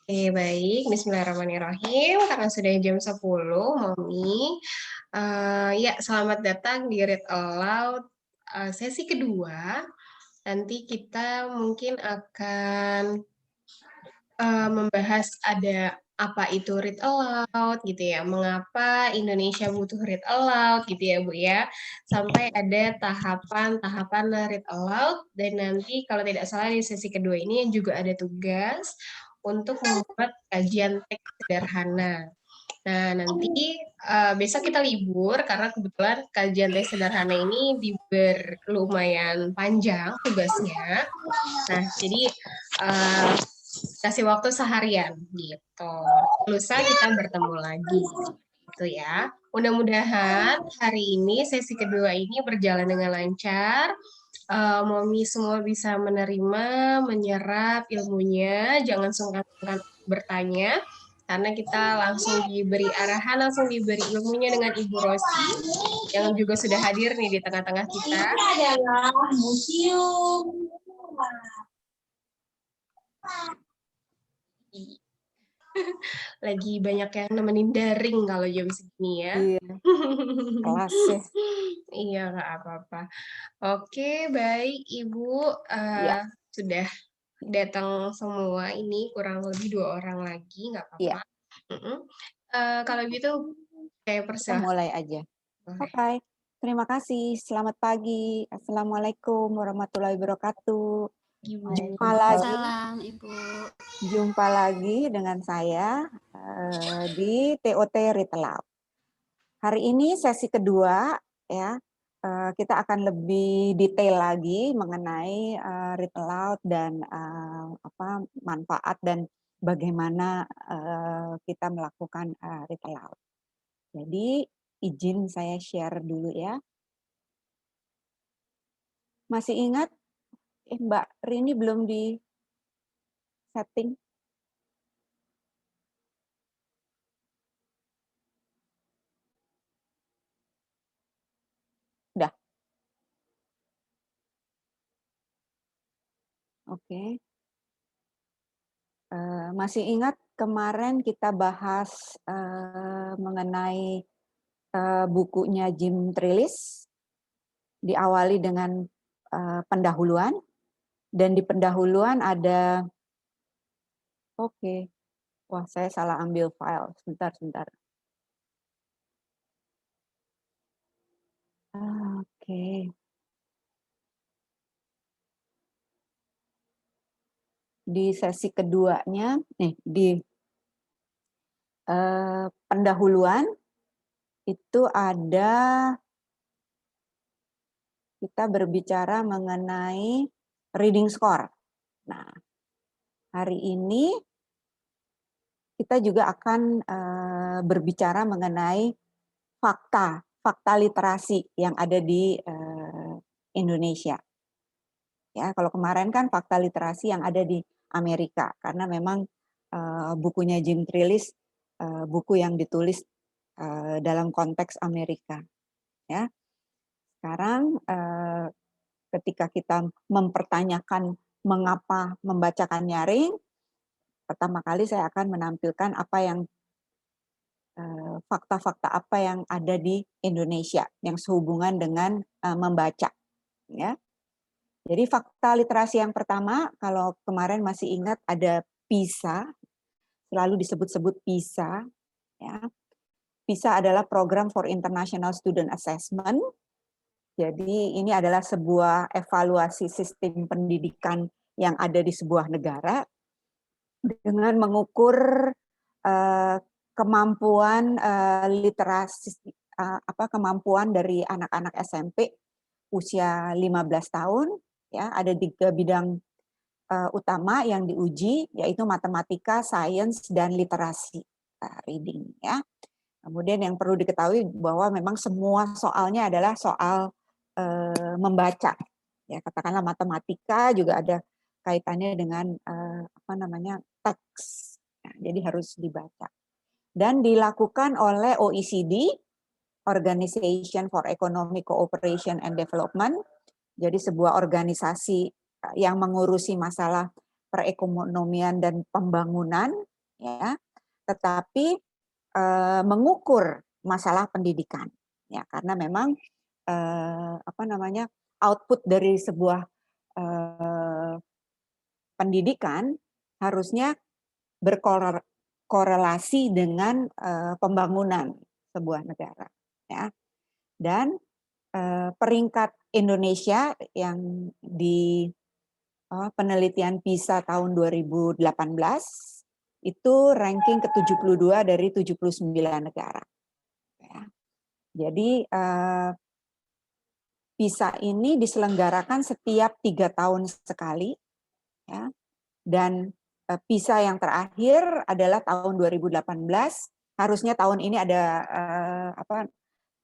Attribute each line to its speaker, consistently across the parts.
Speaker 1: Oke, baik. Bismillahirrahmanirrahim. Karena sudah jam 10, Momi. Ya, selamat datang di Read Aloud sesi kedua. Nanti kita mungkin akan membahas ada apa itu read aloud gitu ya, mengapa Indonesia butuh read aloud gitu ya Bu ya, sampai ada tahapan-tahapan read aloud, dan nanti kalau tidak salah di sesi kedua ini juga ada tugas untuk membuat kajian teks sederhana. Nah, nanti besok kita libur karena kebetulan kajian teks sederhana ini lumayan panjang tugasnya. Nah, jadi kasih waktu seharian gitu. Lusa kita bertemu lagi gitu ya. Mudah-mudahan hari ini sesi kedua ini berjalan dengan lancar. Momi semua bisa menerima, menyerap ilmunya, jangan sungkan-sungkan bertanya karena kita langsung diberi arahan, langsung diberi ilmunya dengan Ibu Rosi yang juga sudah hadir nih di tengah-tengah kita.
Speaker 2: Ini adalah museum.
Speaker 1: Lagi banyak yang nemenin daring kalau jam segini ya.
Speaker 3: Iya, kelas ya.
Speaker 1: Iya, nggak apa-apa. Oke, baik Ibu.
Speaker 3: Iya.
Speaker 1: Sudah datang semua ini, kurang lebih 2 orang lagi, nggak
Speaker 3: Iya.
Speaker 1: apa-apa. Kalau gitu, kayak
Speaker 3: Kita
Speaker 1: persilahkan.
Speaker 3: mulai aja.
Speaker 1: Boleh.
Speaker 3: Oke, terima kasih. Selamat pagi. Assalamualaikum warahmatullahi wabarakatuh. Jumpa lagi.
Speaker 2: Salam Ibu.
Speaker 3: Jumpa lagi dengan saya di TOT Read Aloud. Hari ini sesi kedua ya. Kita akan lebih detail lagi mengenai read aloud dan manfaat dan bagaimana kita melakukan read aloud. Jadi izin saya share dulu ya. Masih ingat Mbak Rini belum di setting? Udah. Oke. Masih ingat kemarin kita bahas mengenai bukunya Jim Trelease, diawali dengan pendahuluan, dan di pendahuluan ada, wah saya salah ambil file, sebentar. Oke. Di sesi keduanya, di pendahuluan itu ada, kita berbicara mengenai reading score. Nah, hari ini kita juga akan berbicara mengenai fakta literasi yang ada di Indonesia. Ya, kalau kemarin kan fakta literasi yang ada di Amerika, karena memang bukunya Jim Trelease buku yang ditulis dalam konteks Amerika. Ya, sekarang ketika kita mempertanyakan mengapa membacakan nyaring, pertama kali saya akan menampilkan apa yang fakta-fakta apa yang ada di Indonesia yang sehubungan dengan membaca. Ya. Jadi fakta literasi yang pertama, kalau kemarin masih ingat ada PISA, selalu disebut-sebut PISA. Ya. PISA adalah Program for International Student Assessment. Jadi ini adalah sebuah evaluasi sistem pendidikan yang ada di sebuah negara dengan mengukur kemampuan literasi, kemampuan dari anak-anak SMP usia 15 tahun. Ya, ada 3 bidang utama yang diuji, yaitu matematika, sains, dan literasi reading. Ya. Kemudian yang perlu diketahui bahwa memang semua soalnya adalah soal membaca. Ya, katakanlah matematika juga ada kaitannya dengan teks. Nah, jadi harus dibaca. Dan dilakukan oleh OECD, Organization for Economic Cooperation and Development. Jadi sebuah organisasi yang mengurusi masalah perekonomian dan pembangunan, ya, tetapi mengukur masalah pendidikan, ya, karena memang output dari sebuah pendidikan harusnya berkorelasi dengan pembangunan sebuah negara, ya. Dan peringkat Indonesia yang di penelitian PISA tahun 2018 itu ranking ke-72 dari 79 negara. Ya. Jadi PISA ini diselenggarakan setiap 3 tahun sekali, ya. Dan PISA yang terakhir adalah tahun 2018. Harusnya tahun ini ada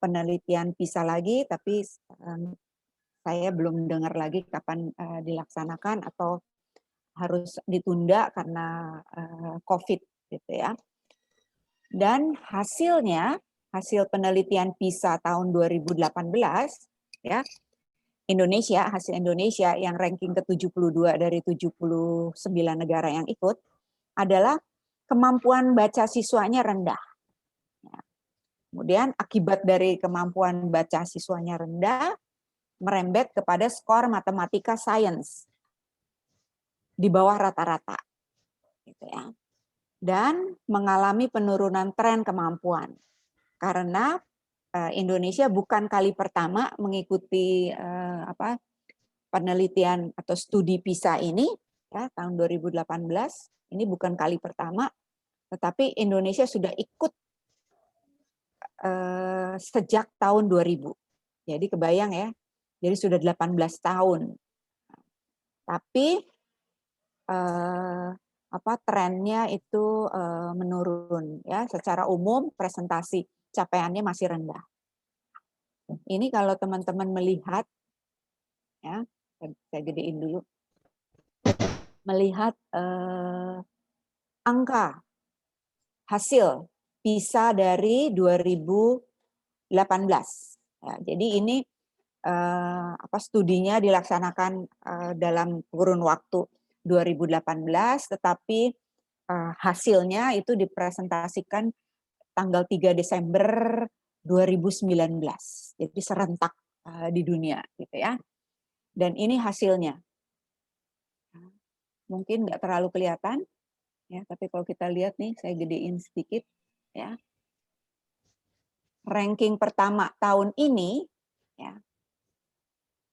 Speaker 3: penelitian PISA lagi, tapi saya belum dengar lagi kapan dilaksanakan atau harus ditunda karena COVID, gitu ya. Dan hasilnya, hasil penelitian PISA tahun 2018, ya, hasil Indonesia yang ranking ke-72 dari 79 negara yang ikut adalah kemampuan baca siswanya rendah. Kemudian akibat dari kemampuan baca siswanya rendah, merembet kepada skor matematika sains di bawah rata-rata, gitu ya. Dan mengalami penurunan tren kemampuan karena Indonesia bukan kali pertama mengikuti penelitian atau studi PISA ini, ya, tahun 2018. Ini bukan kali pertama, tetapi Indonesia sudah ikut sejak tahun 2000. Jadi kebayang ya, jadi sudah 18 tahun. Tapi trennya itu menurun, ya. Secara umum presentasi capaiannya masih rendah. Ini kalau teman-teman melihat, ya, saya gedein dulu, melihat angka hasil PISA dari 2018. Ya, jadi ini studinya dilaksanakan dalam kurun waktu 2018, tetapi hasilnya itu dipresentasikan tanggal 3 Desember 2019. Jadi serentak di dunia, gitu ya. Dan ini hasilnya. Mungkin nggak terlalu kelihatan, ya, tapi kalau kita lihat nih, saya gedein sedikit, ya. Ranking pertama tahun ini, ya,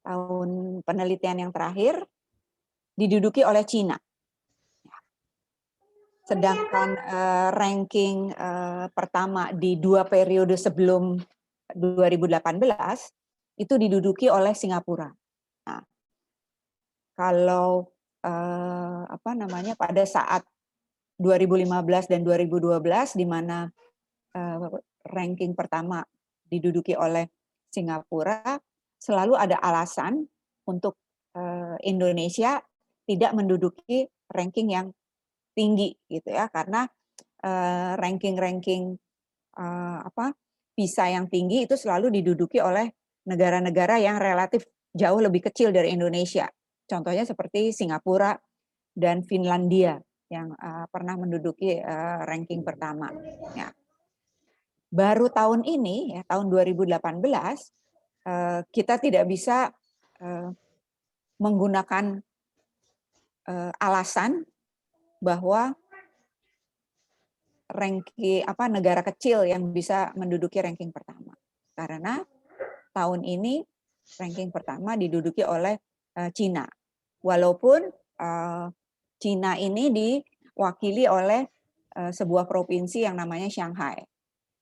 Speaker 3: tahun penelitian yang terakhir diduduki oleh Cina. Sedangkan ranking pertama di 2 periode sebelum 2018 itu diduduki oleh Singapura. Nah, kalau pada saat 2015 dan 2012 di mana ranking pertama diduduki oleh Singapura, selalu ada alasan untuk Indonesia tidak menduduki ranking yang tinggi, gitu ya, karena ranking-ranking PISA yang tinggi itu selalu diduduki oleh negara-negara yang relatif jauh lebih kecil dari Indonesia. Contohnya seperti Singapura dan Finlandia yang pernah menduduki ranking pertama. Ya. Baru tahun ini, ya, tahun 2018, kita tidak bisa menggunakan alasan bahwa negara kecil yang bisa menduduki ranking pertama. Karena tahun ini ranking pertama diduduki oleh Cina. Walaupun Cina ini diwakili oleh sebuah provinsi yang namanya Shanghai.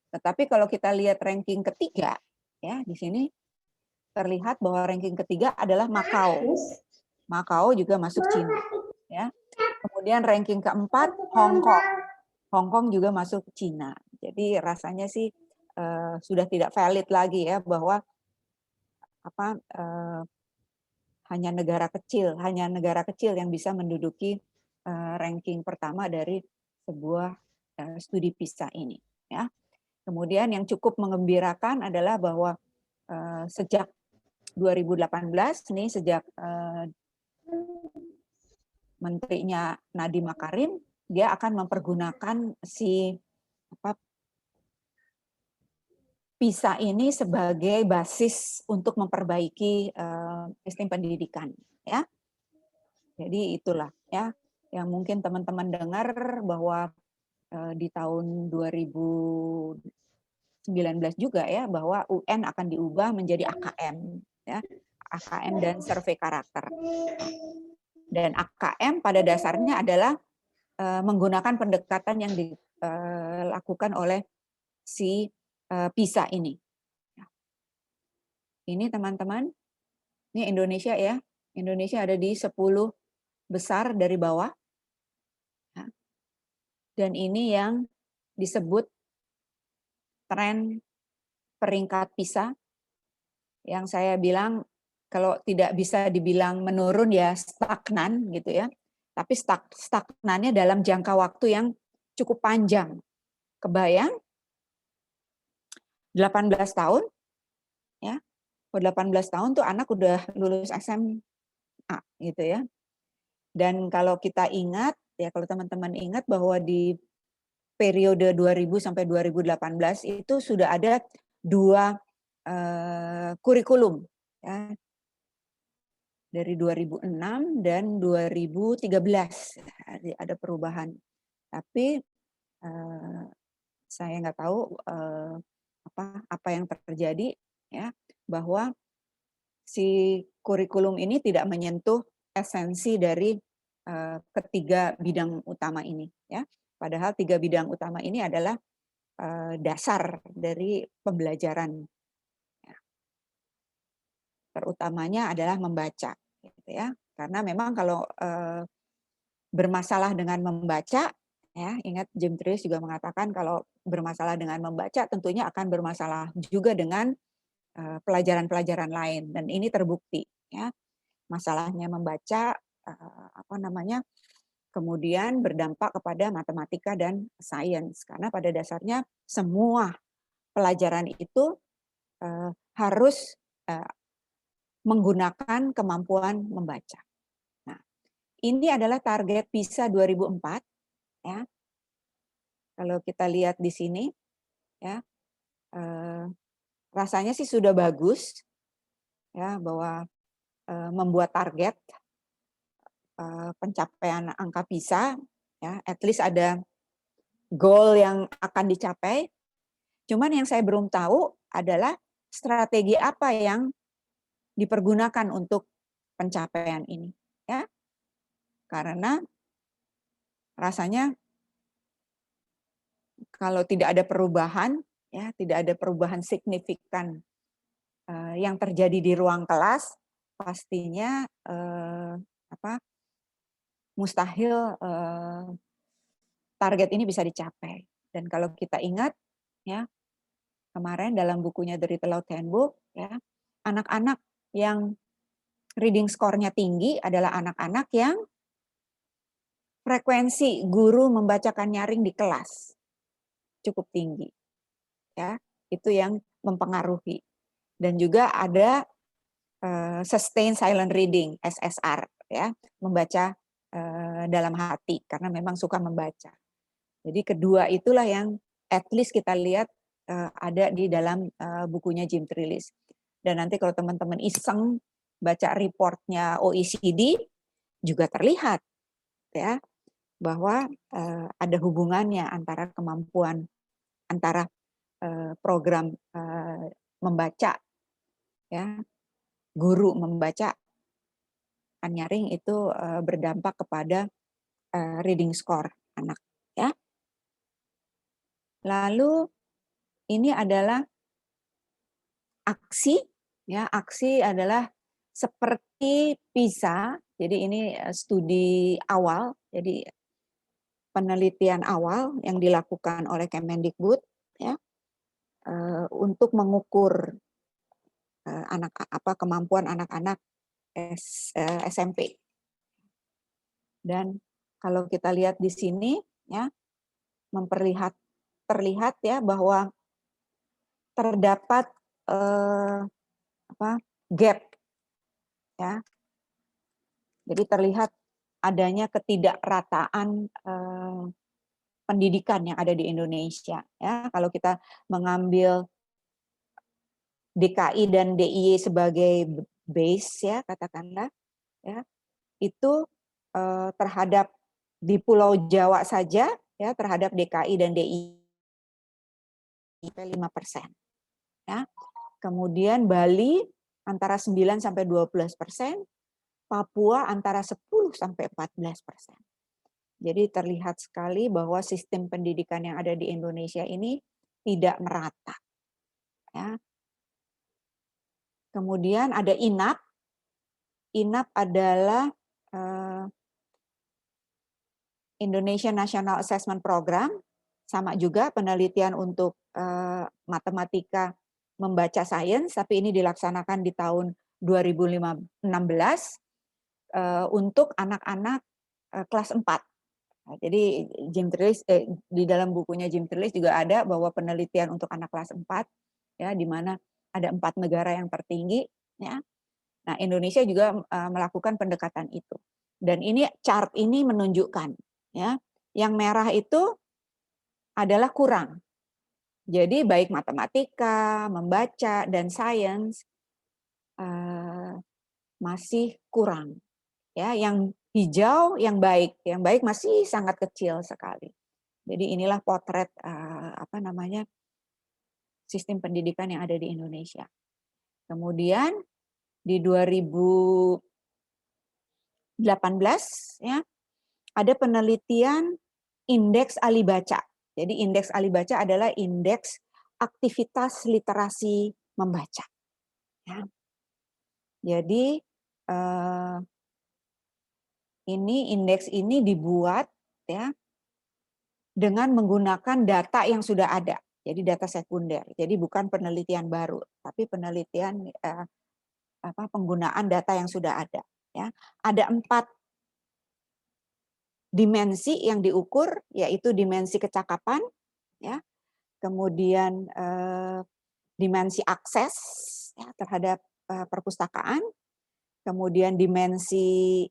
Speaker 3: Tetapi kalau kita lihat ranking ketiga, ya, di sini terlihat bahwa ranking ketiga adalah Makau. Makau juga masuk Cina, ya. Kemudian ranking keempat Hong Kong. Hong Kong juga masuk Cina. Jadi rasanya sih sudah tidak valid lagi, ya, bahwa hanya negara kecil yang bisa menduduki ranking pertama dari sebuah studi PISA ini, ya. Kemudian yang cukup mengembirakan adalah bahwa sejak 2018 nih, sejak menterinya Nadiem Makarim, dia akan mempergunakan si PISA ini sebagai basis untuk memperbaiki sistem pendidikan, ya. Jadi itulah ya yang mungkin teman-teman dengar bahwa di tahun 2019 juga ya bahwa UN akan diubah menjadi AKM, ya, AKM dan survei karakter. Dan AKM pada dasarnya adalah menggunakan pendekatan yang dilakukan oleh si PISA ini. Ini teman-teman, ini Indonesia ya. Indonesia ada di 10 besar dari bawah. Dan ini yang disebut tren peringkat PISA. Yang saya bilang kalau tidak bisa dibilang menurun ya stagnan gitu ya. Tapi stagnannya dalam jangka waktu yang cukup panjang. Kebayang 18 tahun ya. 18 tahun tuh anak udah lulus SMA gitu ya. Dan kalau kita ingat ya kalau teman-teman ingat bahwa di periode 2000 sampai 2018 itu sudah ada 2 kurikulum ya. Dari 2006 dan 2013 ada perubahan. Tapi saya nggak tahu apa yang terjadi ya bahwa si kurikulum ini tidak menyentuh esensi dari ketiga bidang utama ini ya. Padahal 3 bidang utama ini adalah dasar dari pembelajaran. Terutamanya adalah membaca gitu ya. Karena memang kalau bermasalah dengan membaca ya, ingat Jim Trace juga mengatakan kalau bermasalah dengan membaca tentunya akan bermasalah juga dengan pelajaran-pelajaran lain dan ini terbukti ya. Masalahnya membaca kemudian berdampak kepada matematika dan sains karena pada dasarnya semua pelajaran itu harus menggunakan kemampuan membaca. Nah, ini adalah target PISA 2004 ya. Kalau kita lihat di sini ya rasanya sih sudah bagus ya bahwa membuat target pencapaian angka PISA ya, at least ada goal yang akan dicapai. Cuman yang saya belum tahu adalah strategi apa yang dipergunakan untuk pencapaian ini ya. Karena rasanya kalau tidak ada perubahan ya, tidak ada perubahan signifikan yang terjadi di ruang kelas, pastinya mustahil target ini bisa dicapai. Dan kalau kita ingat ya, kemarin dalam bukunya The Little Loud Handbook ya, anak-anak yang reading score-nya tinggi adalah anak-anak yang frekuensi guru membacakan nyaring di kelas cukup tinggi. Ya, itu yang mempengaruhi. Dan juga ada sustained silent reading SSR ya, membaca dalam hati karena memang suka membaca. Jadi kedua itulah yang at least kita lihat ada di dalam bukunya Jim Trace. Dan nanti kalau teman-teman iseng baca reportnya OECD juga terlihat ya bahwa ada hubungannya antara kemampuan antara program membaca ya guru membaca nyaring itu berdampak kepada reading score anak ya. Lalu ini adalah aksi ya, aksi adalah seperti PISA. Jadi ini studi awal, jadi penelitian awal yang dilakukan oleh Kemendikbud ya untuk mengukur kemampuan anak-anak SMP. Dan kalau kita lihat di sini ya terlihat ya bahwa terdapat gap ya. Jadi terlihat adanya ketidakrataan pendidikan yang ada di Indonesia. Ya, kalau kita mengambil DKI dan DIY sebagai base ya katakanlah, ya itu terhadap di Pulau Jawa saja ya terhadap DKI dan DIY 5%. Ya. Kemudian Bali antara 9 sampai 12%, Papua antara 10 sampai 14%. Jadi terlihat sekali bahwa sistem pendidikan yang ada di Indonesia ini tidak merata. Ya. Kemudian ada INAP. INAP adalah Indonesia National Assessment Program, sama juga penelitian untuk matematika membaca sains, tapi ini dilaksanakan di tahun 2016 untuk anak-anak kelas 4. Nah, jadi Jim Trelease di dalam bukunya Jim Trelease juga ada bahwa penelitian untuk anak kelas 4 ya di mana ada 4 negara yang tertinggi ya. Nah, Indonesia juga melakukan pendekatan itu. Dan ini chart ini menunjukkan ya, yang merah itu adalah kurang. Jadi baik matematika, membaca dan sains masih kurang. Ya, yang hijau yang baik masih sangat kecil sekali. Jadi inilah potret sistem pendidikan yang ada di Indonesia. Kemudian di 2018 ya ada penelitian indeks ahli baca. Jadi indeks ahli baca adalah indeks aktivitas literasi membaca. Ya. Jadi indeks ini dibuat ya dengan menggunakan data yang sudah ada. Jadi data sekunder. Jadi bukan penelitian baru, tapi penelitian penggunaan data yang sudah ada. Ya, ada 4 dimensi yang diukur, yaitu dimensi kecakapan, ya, kemudian dimensi akses ya, terhadap perpustakaan, kemudian dimensi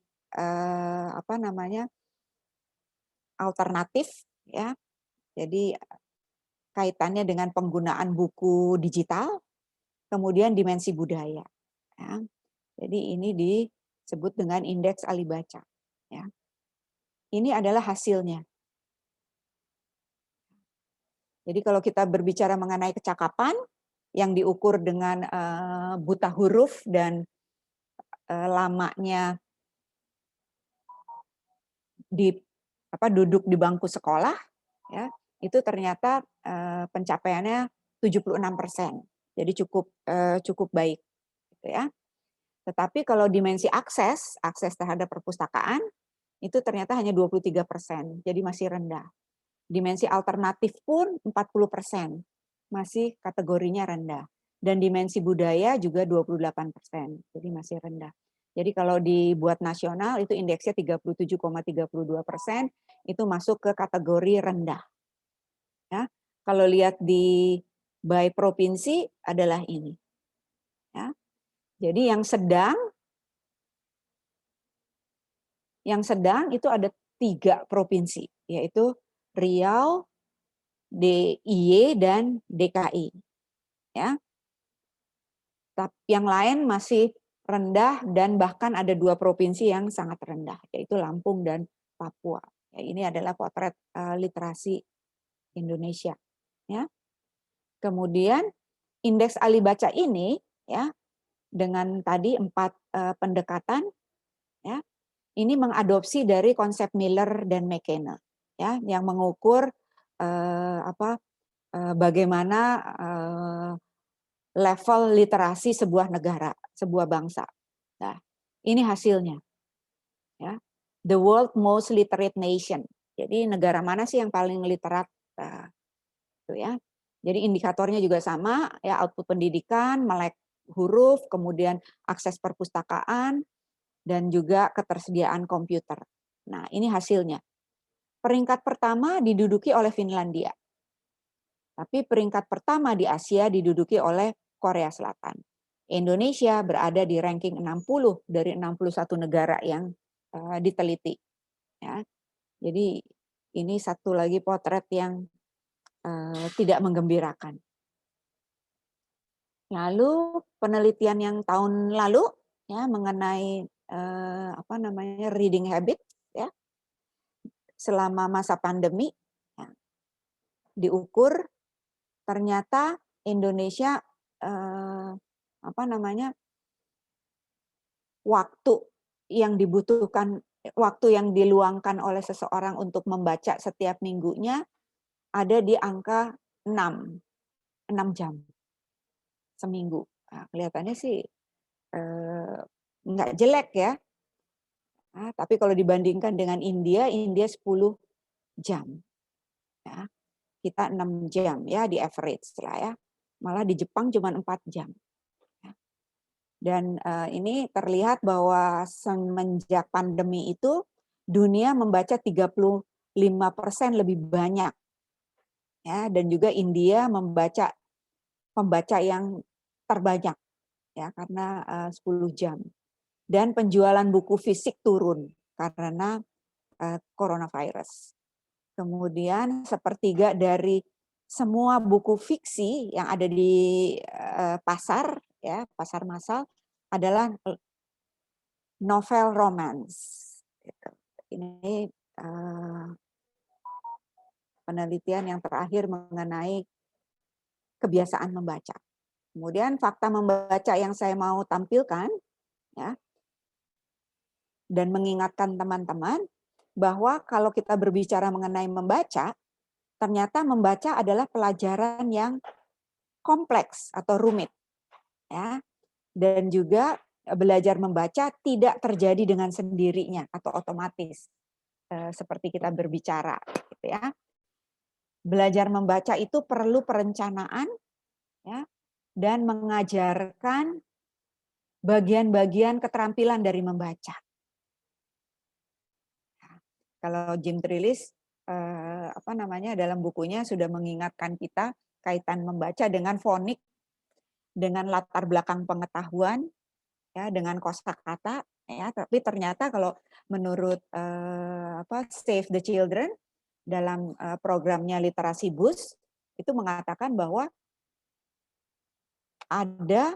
Speaker 3: alternatif, ya, jadi kaitannya dengan penggunaan buku digital, kemudian dimensi budaya. Ya. Jadi ini disebut dengan indeks ahli baca. Ya. Ini adalah hasilnya. Jadi kalau kita berbicara mengenai kecakapan yang diukur dengan buta huruf dan lamanya duduk di bangku sekolah, ya itu ternyata pencapaiannya 76%. Jadi cukup baik, gitu ya. Tetapi kalau dimensi akses terhadap perpustakaan itu ternyata hanya 23%, jadi masih rendah. Dimensi alternatif pun 40%, masih kategorinya rendah. Dan dimensi budaya juga 28%, jadi masih rendah. Jadi kalau dibuat nasional itu indeksnya 37,32%, itu masuk ke kategori rendah. Ya, kalau lihat di by provinsi adalah ini. Ya. Jadi yang sedang itu ada 3 provinsi, yaitu Riau, DIY dan DKI. Ya. Yang lain masih rendah dan bahkan ada 2 provinsi yang sangat rendah, yaitu Lampung dan Papua. Ya, ini adalah potret literasi Indonesia. Ya. Kemudian indeks ahli baca ini ya dengan tadi 4 pendekatan ya ini mengadopsi dari konsep Miller dan McKenna ya yang mengukur bagaimana level literasi sebuah negara, sebuah bangsa. Nah, ini hasilnya. Ya. The world most literate nation. Jadi negara mana sih yang paling literat? Itu ya. Jadi indikatornya juga sama, ya output pendidikan, melek huruf, kemudian akses perpustakaan, dan juga ketersediaan komputer. Nah, ini hasilnya. Peringkat pertama diduduki oleh Finlandia. Tapi peringkat pertama di Asia diduduki oleh Korea Selatan. Indonesia berada di ranking 60 dari 61 negara yang diteliti. Ya. Jadi ini satu lagi potret yang tidak menggembirakan. Lalu penelitian yang tahun lalu ya mengenai reading habit ya selama masa pandemi ya, diukur ternyata Indonesia waktu yang dibutuhkan, waktu yang diluangkan oleh seseorang untuk membaca setiap minggunya ada di angka 6 jam seminggu. Nah, kelihatannya sih nggak jelek ya. Nah, tapi kalau dibandingkan dengan India 10 jam. Ya. Kita 6 jam ya di average lah ya. Malah di Jepang cuma 4 jam. Dan ini terlihat bahwa semenjak pandemi itu dunia membaca 35% lebih banyak. Ya, dan juga India pembaca yang terbanyak ya karena 10 jam. Dan penjualan buku fisik turun karena coronavirus. Kemudian sepertiga dari semua buku fiksi yang ada di pasar ya, pasar massal adalah novel romance. Gitu. Ini penelitian yang terakhir mengenai kebiasaan membaca. Kemudian fakta membaca yang saya mau tampilkan ya, dan mengingatkan teman-teman bahwa kalau kita berbicara mengenai membaca, ternyata membaca adalah pelajaran yang kompleks atau rumit. Ya. Dan juga belajar membaca tidak terjadi dengan sendirinya atau otomatis. Seperti kita berbicara. Gitu ya. Belajar membaca itu perlu perencanaan ya, dan mengajarkan bagian-bagian keterampilan dari membaca. Kalau Jim Trelease dalam bukunya sudah mengingatkan kita kaitan membaca dengan fonik, dengan latar belakang pengetahuan, ya, dengan kosakata, ya. Tapi ternyata kalau menurut Save the Children dalam programnya Literasi Boost itu mengatakan bahwa ada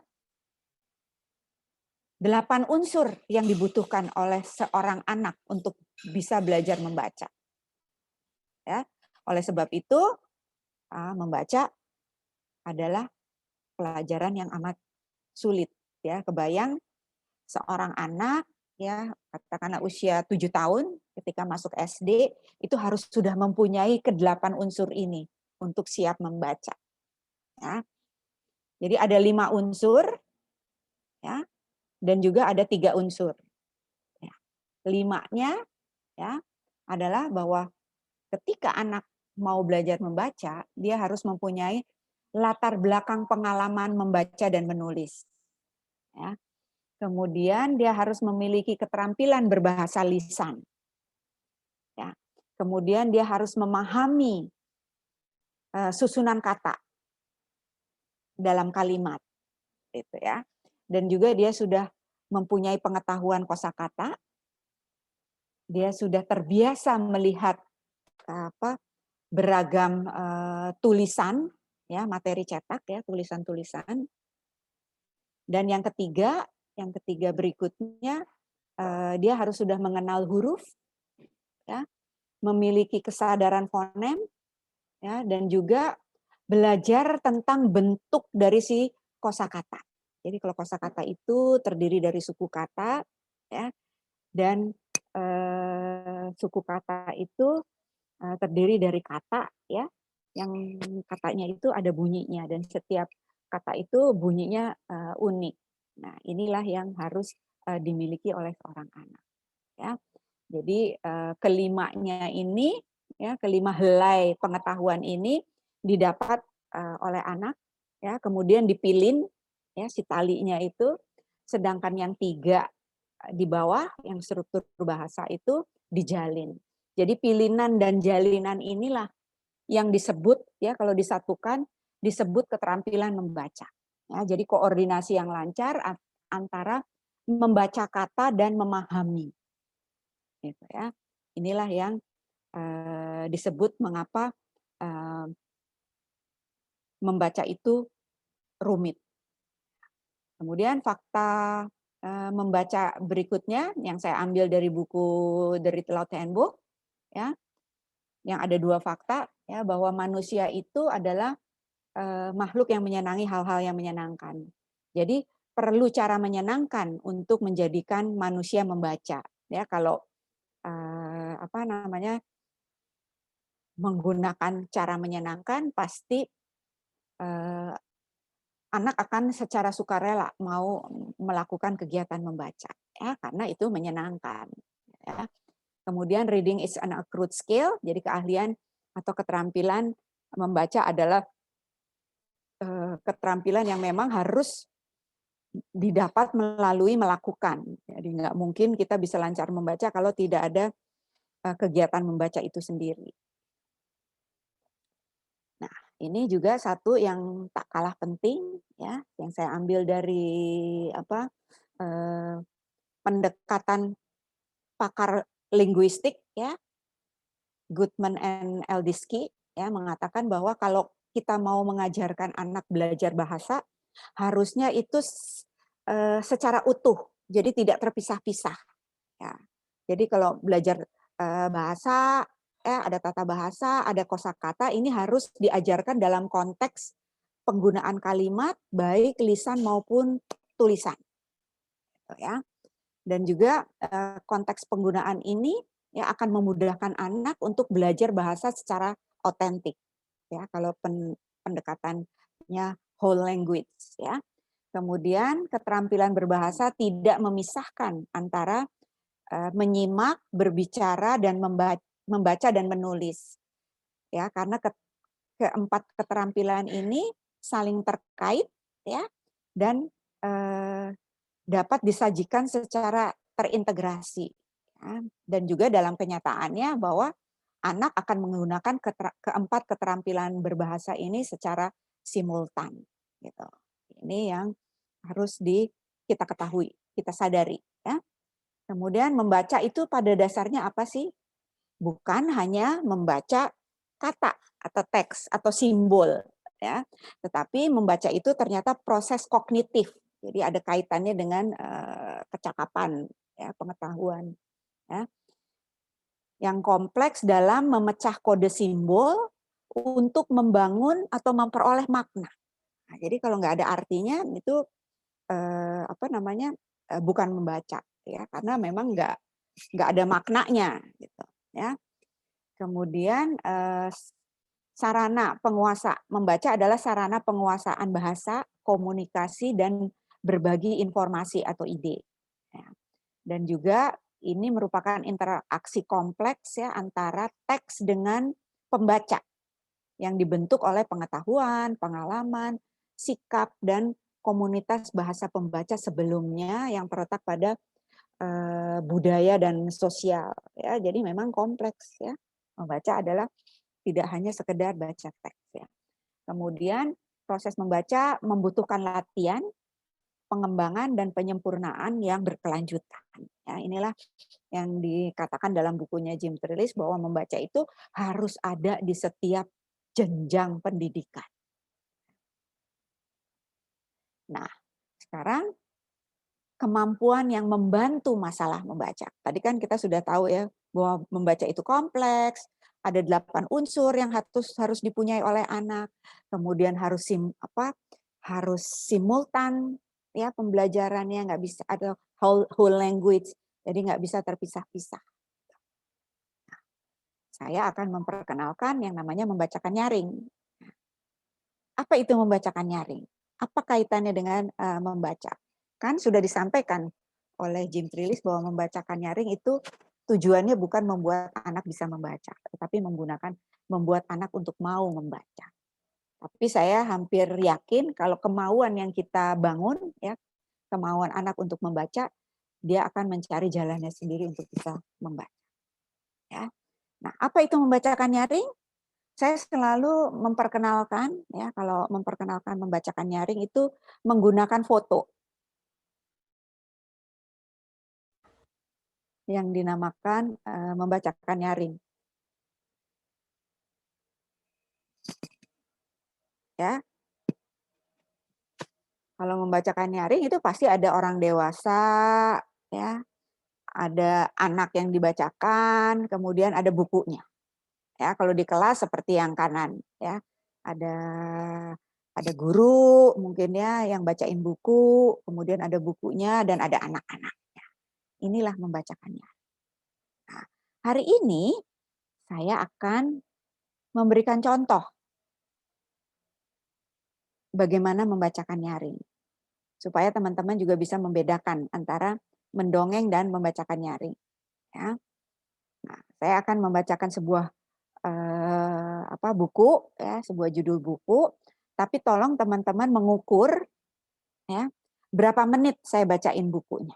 Speaker 3: 8 unsur yang dibutuhkan oleh seorang anak untuk bisa belajar membaca. Ya, oleh sebab itu membaca adalah pelajaran yang amat sulit. Ya, kebayang seorang anak ya katakanlah usia 7 tahun ketika masuk SD itu harus sudah mempunyai ke-8 unsur ini untuk siap membaca. Ya. Jadi ada 5 unsur ya dan juga ada 3 unsur. Ya. 5-nya ya adalah bahwa ketika anak mau belajar membaca, dia harus mempunyai latar belakang pengalaman membaca dan menulis. Ya. Kemudian dia harus memiliki keterampilan berbahasa lisan. Ya. Kemudian dia harus memahami susunan kata dalam kalimat, gitu ya. Dan juga dia sudah mempunyai pengetahuan kosakata. Dia sudah terbiasa melihat beragam tulisan, ya materi cetak ya tulisan-tulisan. Dan yang ketiga berikutnya dia harus sudah mengenal huruf, ya, memiliki kesadaran fonem, ya, dan juga belajar tentang bentuk dari si kosakata. Jadi kalau kosakata itu terdiri dari suku kata, ya, dan suku kata itu terdiri dari kata, ya, yang katanya itu ada bunyinya dan setiap kata itu bunyinya unik. Nah, inilah yang harus dimiliki oleh seorang anak. Ya, jadi kelimanya ini, ya, kelima helai pengetahuan ini didapat oleh anak, ya, kemudian dipilin, ya, si talinya itu, sedangkan yang 3 di bawah, yang struktur bahasa itu dijalin. Jadi pilinan dan jalinan inilah yang disebut, ya, kalau disatukan disebut keterampilan membaca. Ya, jadi koordinasi yang lancar antara membaca kata dan memahami. Gitu ya. Inilah yang disebut mengapa membaca itu rumit. Kemudian fakta membaca berikutnya yang saya ambil dari buku The Read Aloud Handbook, ya, yang ada 2 fakta, ya, bahwa manusia itu adalah makhluk yang menyenangi hal-hal yang menyenangkan. Jadi perlu cara menyenangkan untuk menjadikan manusia membaca. Ya, kalau menggunakan cara menyenangkan, pasti anak akan secara sukarela mau melakukan kegiatan membaca, ya, karena itu menyenangkan. Ya. Kemudian reading is an accrued skill, jadi keahlian atau keterampilan membaca adalah keterampilan yang memang harus didapat melalui melakukan. Jadi nggak mungkin kita bisa lancar membaca kalau tidak ada kegiatan membaca itu sendiri. Nah, ini juga satu yang tak kalah penting, ya, yang saya ambil dari pendekatan pakar linguistik, ya, Goodman and Eldisky, ya, mengatakan bahwa kalau kita mau mengajarkan anak belajar bahasa, harusnya itu secara utuh, jadi tidak terpisah-pisah. Ya. Jadi kalau belajar bahasa, ada tata bahasa, ada kosakata, ini harus diajarkan dalam konteks penggunaan kalimat, baik lisan maupun tulisan. Ya. Dan juga konteks penggunaan ini ya akan memudahkan anak untuk belajar bahasa secara otentik. Ya, kalau pendekatannya whole language, ya. Kemudian keterampilan berbahasa tidak memisahkan antara menyimak, berbicara, dan membaca dan menulis. Ya, karena keempat keterampilan ini saling terkait, ya, dan dapat disajikan secara terintegrasi. Ya. Dan juga dalam kenyataannya bahwa anak akan menggunakan keempat keterampilan berbahasa ini secara simultan. Gitu. Ini yang harus kita ketahui, kita sadari. Ya. Kemudian membaca itu pada dasarnya apa sih? Bukan hanya membaca kata atau teks atau simbol, ya, tetapi membaca itu ternyata proses kognitif. Jadi ada kaitannya dengan kecakapan, ya, pengetahuan, ya, yang kompleks dalam memecah kode simbol untuk membangun atau memperoleh makna. Nah, jadi kalau nggak ada artinya itu bukan membaca, ya, karena memang nggak ada maknanya, gitu, ya. Kemudian sarana penguasa membaca adalah sarana penguasaan bahasa, komunikasi, dan berbagi informasi atau ide. Ya. Dan juga ini merupakan interaksi kompleks, ya, antara teks dengan pembaca yang dibentuk oleh pengetahuan, pengalaman, sikap, dan komunitas bahasa pembaca sebelumnya yang terletak pada budaya dan sosial. Ya, jadi memang kompleks, ya. Membaca adalah tidak hanya sekedar baca teks, ya. Kemudian proses membaca membutuhkan latihan, pengembangan, dan penyempurnaan yang berkelanjutan. Ya, inilah yang dikatakan dalam bukunya Jim Trelease bahwa membaca itu harus ada di setiap jenjang pendidikan. Nah, sekarang kemampuan yang membantu masalah membaca. Tadi kan kita sudah tahu, ya, bahwa membaca itu kompleks, ada 8 unsur yang harus dipunyai oleh anak, kemudian harus simultan, ya, pembelajarannya, nggak bisa ada whole language, jadi nggak bisa terpisah-pisah. Saya akan memperkenalkan yang namanya membacakan nyaring. Apa itu membacakan nyaring? Apa kaitannya dengan membaca? Kan sudah disampaikan oleh Jim Trelease bahwa membacakan nyaring itu tujuannya bukan membuat anak bisa membaca, tetapi membuat anak untuk mau membaca. Tapi saya hampir yakin kalau kemauan yang kita bangun, ya, kemauan anak untuk membaca, dia akan mencari jalannya sendiri untuk bisa membaca. Ya. Nah, apa itu membacakan nyaring? Saya selalu memperkenalkan, ya, kalau memperkenalkan membacakan nyaring itu menggunakan foto yang dinamakan membacakan nyaring. Ya. Kalau membacakan nyaring itu pasti ada orang dewasa, ya, ada anak yang dibacakan, kemudian ada bukunya. Ya, kalau di kelas seperti yang kanan, ya, ada guru mungkin ya yang bacain buku, kemudian ada bukunya dan ada anak-anaknya. Inilah membacakannya. Nah, hari ini saya akan memberikan contoh bagaimana membacakan nyaring, supaya teman-teman juga bisa membedakan antara mendongeng dan membacakan nyaring. Ya. Nah, saya akan membacakan sebuah buku, ya, sebuah judul buku, tapi tolong teman-teman mengukur, ya, berapa menit saya bacain bukunya.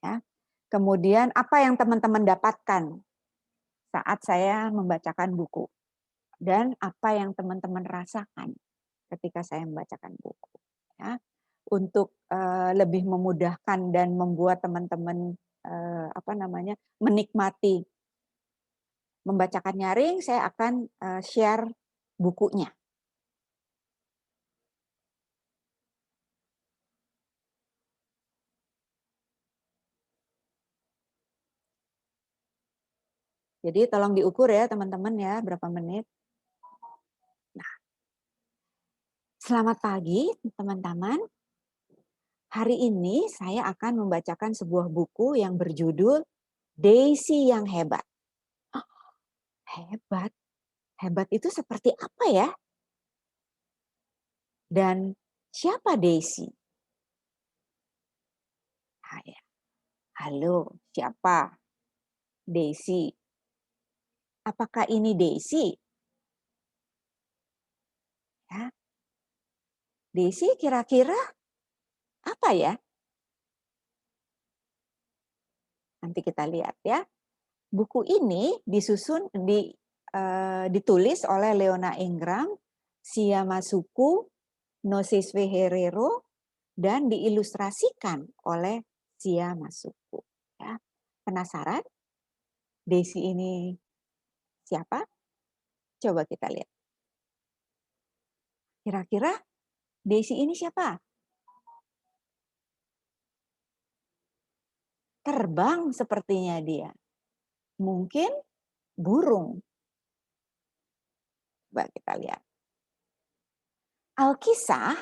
Speaker 3: Ya. Kemudian apa yang teman-teman dapatkan saat saya membacakan buku, dan apa yang teman-teman rasakan ketika saya membacakan buku. Ya. Untuk lebih memudahkan dan membuat teman-teman menikmati membacakan nyaring, saya akan share bukunya. Jadi tolong diukur ya teman-teman ya, berapa menit. Nah, selamat pagi teman-teman. Hari ini saya akan membacakan sebuah buku yang berjudul Daisy yang Hebat. Oh, hebat? Hebat itu seperti apa ya? Dan siapa Daisy? Halo, siapa? Daisy. Apakah ini Daisy? Ya. Daisy kira-kira apa ya? Nanti kita lihat ya. Buku ini ditulis oleh Leona Ingram, Sia Masuku, Nosiswe Herrero, dan diilustrasikan oleh Sia Masuku. Ya. Penasaran? Daisy ini siapa? Coba kita lihat. Kira-kira Daisy ini siapa? Terbang sepertinya dia. Mungkin burung. Coba kita lihat. Alkisah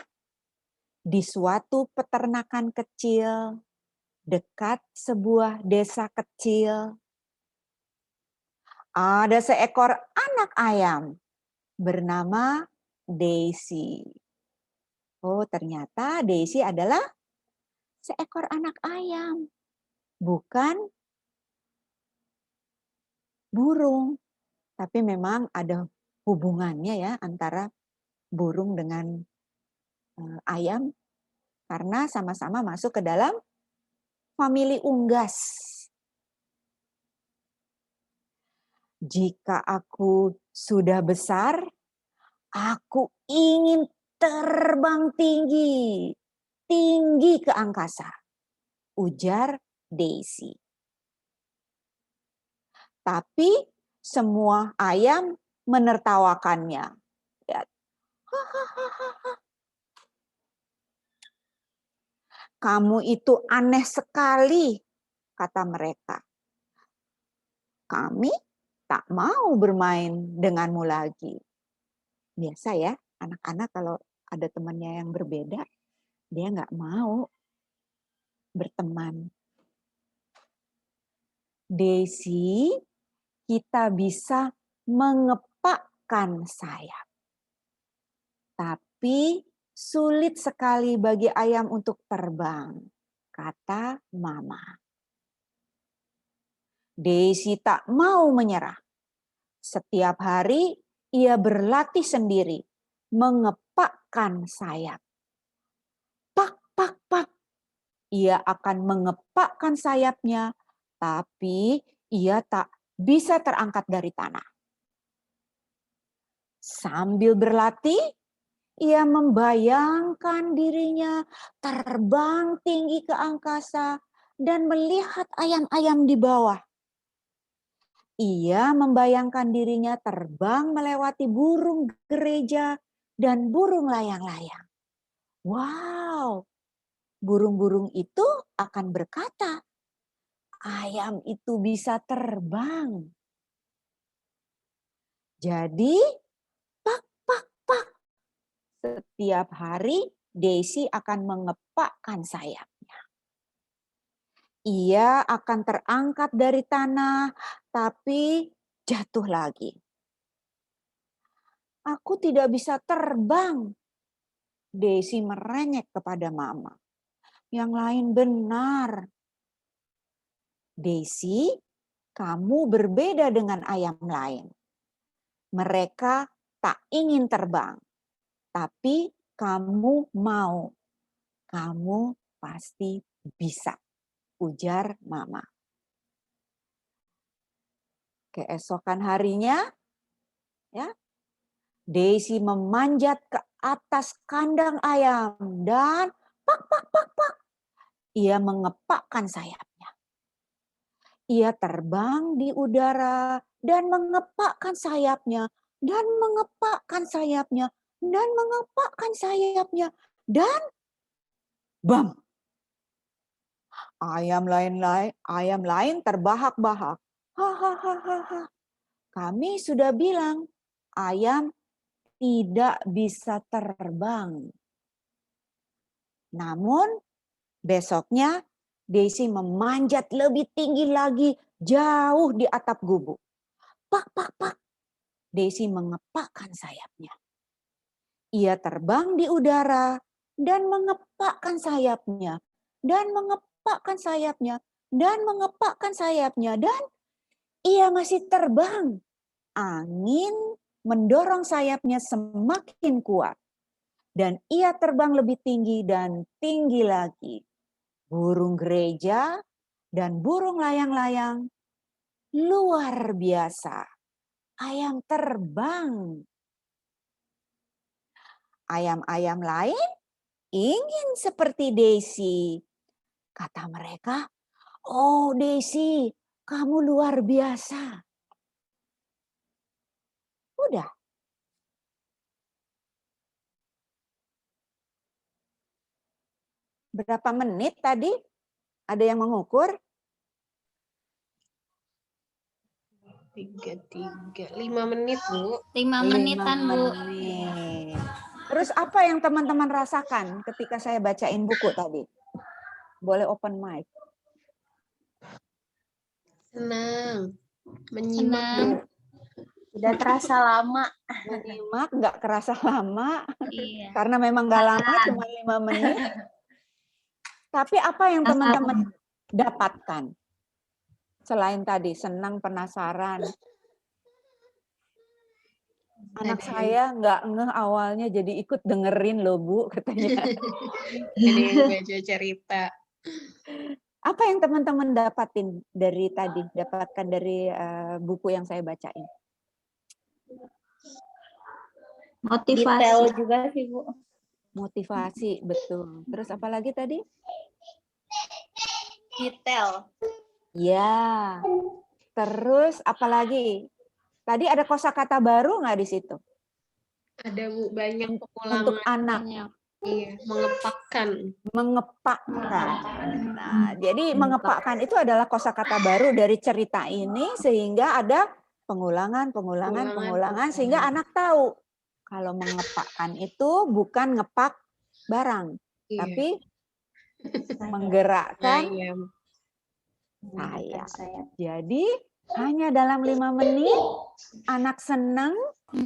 Speaker 3: di suatu peternakan kecil dekat sebuah desa kecil. Ada seekor anak ayam bernama Daisy. Oh, ternyata Daisy adalah seekor anak ayam, bukan burung. Tapi memang ada hubungannya ya antara burung dengan ayam karena sama-sama masuk ke dalam famili unggas. Jika aku sudah besar, aku ingin terbang tinggi, tinggi ke angkasa, ujar Daisy. Tapi semua ayam menertawakannya. Lihat. Kamu itu aneh sekali, kata mereka. Kami tak mau bermain denganmu lagi. Biasa ya, anak-anak kalau ada temannya yang berbeda, dia nggak mau berteman. Daisy, kita bisa mengepakkan sayap. Tapi sulit sekali bagi ayam untuk terbang, kata Mama. Daisy tak mau menyerah. Setiap hari ia berlatih sendiri, mengepakkan sayap. Pak, pak, pak. Ia akan mengepakkan sayapnya, tapi ia tak bisa terangkat dari tanah. Sambil berlatih, ia membayangkan dirinya terbang tinggi ke angkasa dan melihat ayam-ayam di bawah. Ia membayangkan dirinya terbang melewati burung gereja dan burung layang-layang. Wow, burung-burung itu akan berkata, ayam itu bisa terbang. Jadi, pak, pak, pak. Setiap hari Daisy akan mengepakkan sayapnya. Ia akan terangkat dari tanah, tapi jatuh lagi. Aku tidak bisa terbang. Daisy merengek kepada mama. Yang lain benar. Daisy, kamu berbeda dengan ayam lain. Mereka tak ingin terbang, tapi kamu mau. Kamu pasti bisa, ujar mama. Keesokan harinya, ya, Daisy memanjat ke atas kandang ayam dan pak, pak, pak, pak. Ia mengepakkan sayapnya. Ia terbang di udara dan mengepakkan sayapnya, dan mengepakkan sayapnya, dan mengepakkan sayapnya, dan bam! Ayam lain terbahak-bahak. Hahaha. Kami sudah bilang, ayam tidak bisa terbang. Namun besoknya Daisy memanjat lebih tinggi lagi, jauh di atap gubuk. Pak, pak, pak. Daisy mengepakkan sayapnya. Ia terbang di udara dan mengepakkan sayapnya, dan mengepakkan sayapnya, dan mengepakkan sayapnya, dan ia masih terbang. Angin mendorong sayapnya semakin kuat. Dan ia terbang lebih tinggi dan tinggi lagi. Burung gereja dan burung layang-layang luar biasa. Ayam terbang. Ayam-ayam lain ingin seperti Daisy. Kata mereka, oh Daisy, kamu luar biasa. Udah. Berapa menit tadi? Ada yang mengukur?
Speaker 1: 5 menit, Bu.
Speaker 2: 5 menitan, Bu.
Speaker 3: Menit. Terus apa yang teman-teman rasakan ketika saya bacain buku tadi? Boleh open mic.
Speaker 1: Senang. Menyimak, Bu.
Speaker 2: Udah terasa lama.
Speaker 3: Menyimak, nggak kerasa lama.
Speaker 2: Iya.
Speaker 3: Karena memang nggak lama, cuma 5 menit. Tapi apa yang teman-teman dapatkan? Selain tadi, senang, penasaran. Anak saya nggak ngeh awalnya jadi ikut dengerin loh Bu, katanya.
Speaker 1: Ada yang baca cerita.
Speaker 3: Apa yang teman-teman dapatin dari tadi, dapatkan dari buku yang saya bacain?
Speaker 2: Motivasi. Detail juga sih, Bu.
Speaker 3: Motivasi, betul. Terus apa lagi tadi?
Speaker 2: Detail.
Speaker 3: Ya. Terus apa lagi? Tadi ada kosakata baru nggak di situ?
Speaker 1: Ada, Bu, banyak pengulangan.
Speaker 3: Untuk anak.
Speaker 1: Iya, mengepakkan.
Speaker 3: Mengepakkan. Nah, jadi mengepakkan itu adalah kosakata baru dari cerita ini sehingga ada pengulangan sehingga anak tahu kalau mengepakkan itu bukan ngepak barang,
Speaker 1: Iya.
Speaker 3: tapi menggerakkan
Speaker 2: Sayap.
Speaker 3: sayap. Jadi hanya dalam 5 menit anak senang,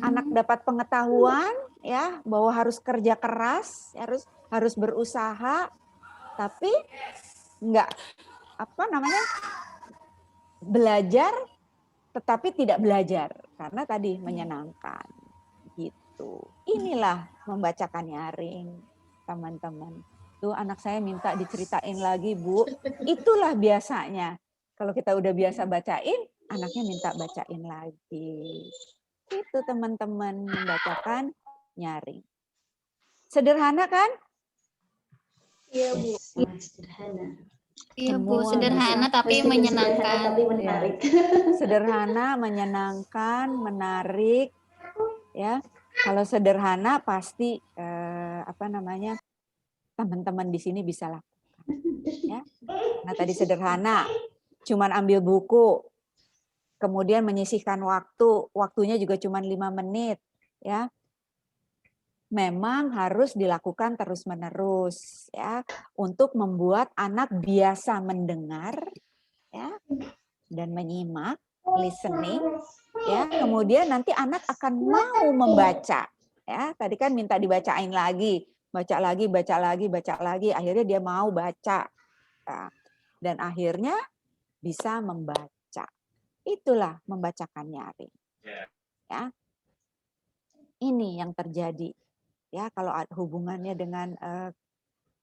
Speaker 3: anak dapat pengetahuan ya bahwa harus kerja keras, harus berusaha, tapi enggak belajar tetapi tidak belajar karena tadi menyenangkan gitu. Inilah membacakan nyaring, teman-teman. Tuh anak saya minta diceritain lagi, Bu. Itulah biasanya. Kalau kita udah biasa bacain, anaknya minta bacain lagi. Itu teman-teman membacakan nyaring. Sederhana kan?
Speaker 2: Iya, Bu. Sederhana.
Speaker 3: Iya, Bu,
Speaker 2: sederhana tapi menyenangkan.
Speaker 3: Tapi menarik. Sederhana, menyenangkan, menarik, ya. Kalau sederhana pasti teman-teman di sini bisa lakukan. Ya. Nah tadi sederhana, cuman ambil buku, kemudian menyisihkan waktunya juga cuma 5 menit. Ya, memang harus dilakukan terus-menerus ya untuk membuat anak biasa mendengar ya dan menyimak, listening ya. Kemudian nanti anak akan mau membaca. Ya, tadi kan minta dibacain lagi, baca lagi, baca lagi, baca lagi, akhirnya dia mau baca. Ya. Dan akhirnya bisa membaca. Itulah membacakan nyaring. Ya. Ini yang terjadi ya kalau hubungannya dengan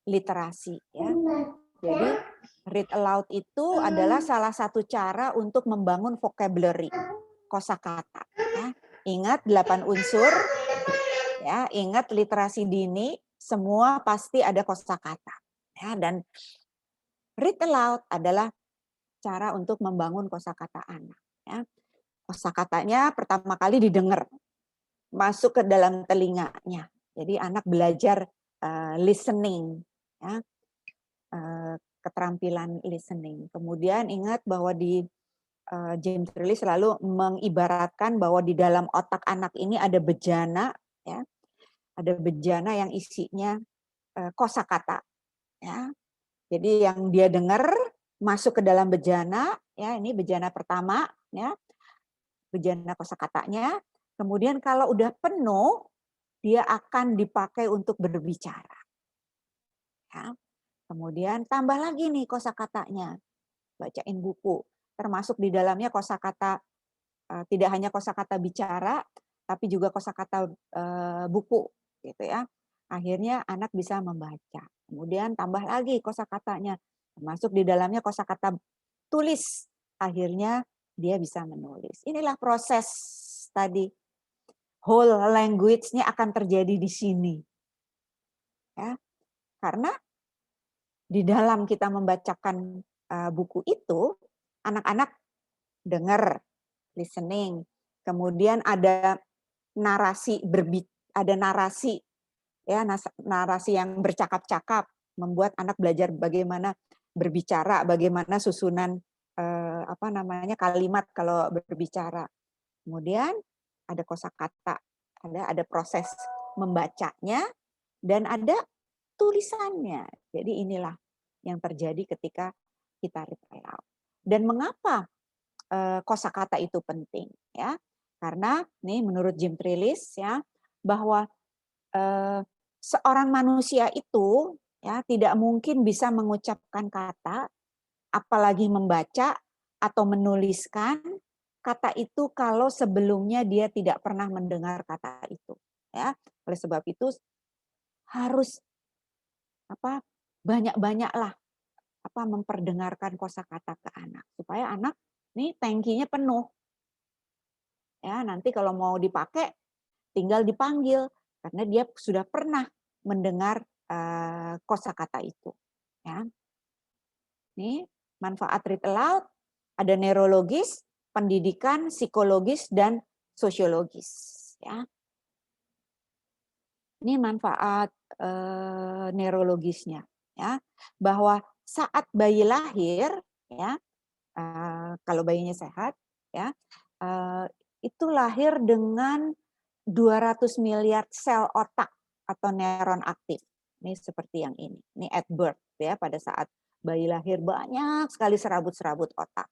Speaker 3: literasi ya. Jadi read aloud itu adalah salah satu cara untuk membangun vocabulary, kosakata ya. Ingat 8 unsur ya, ingat literasi dini semua pasti ada kosakata ya, dan read aloud adalah cara untuk membangun kosakata anak ya. Kosakatanya pertama kali didengar, masuk ke dalam telinganya. Jadi anak belajar listening ya. Keterampilan listening. Kemudian ingat bahwa di James Trulli selalu mengibaratkan bahwa di dalam otak anak ini ada bejana ya. Ada bejana yang isinya kosakata ya. Jadi yang dia dengar masuk ke dalam bejana ya, ini bejana pertama ya. Bejana kosakatanya. Kemudian kalau udah penuh dia akan dipakai untuk berbicara. Ya. Kemudian tambah lagi nih kosakatanya. Bacain buku. Termasuk di dalamnya kosakata tidak hanya kosakata bicara tapi juga kosakata buku gitu ya. Akhirnya anak bisa membaca. Kemudian tambah lagi kosakatanya. Termasuk di dalamnya kosakata tulis. Akhirnya dia bisa menulis. Inilah proses tadi. Whole language-nya akan terjadi di sini. Ya. Karena di dalam kita membacakan buku itu, anak-anak dengar, listening, kemudian ada narasi ya, narasi yang bercakap-cakap, membuat anak belajar bagaimana berbicara, bagaimana susunan kalimat kalau berbicara. Kemudian ada kosakata, ada proses membacanya dan ada tulisannya. Jadi inilah yang terjadi ketika kita read aloud. Dan mengapa kosakata itu penting ya? Karena nih menurut Jim Trullis ya bahwa seorang manusia itu ya tidak mungkin bisa mengucapkan kata apalagi membaca atau menuliskan kata itu kalau sebelumnya dia tidak pernah mendengar kata itu ya. Oleh sebab itu harus banyak-banyaklah memperdengarkan kosakata ke anak supaya anak nih tangkinya penuh ya. Nanti kalau mau dipakai tinggal dipanggil karena dia sudah pernah mendengar kosakata itu ya. Nih manfaat read aloud ada neurologis, pendidikan, psikologis dan sosiologis ya. Ini manfaat neurologisnya ya, bahwa saat bayi lahir ya, kalau bayinya sehat ya, itu lahir dengan 200 miliar sel otak atau neuron aktif. Ini seperti yang ini. Ini at birth ya, pada saat bayi lahir banyak sekali serabut-serabut otak.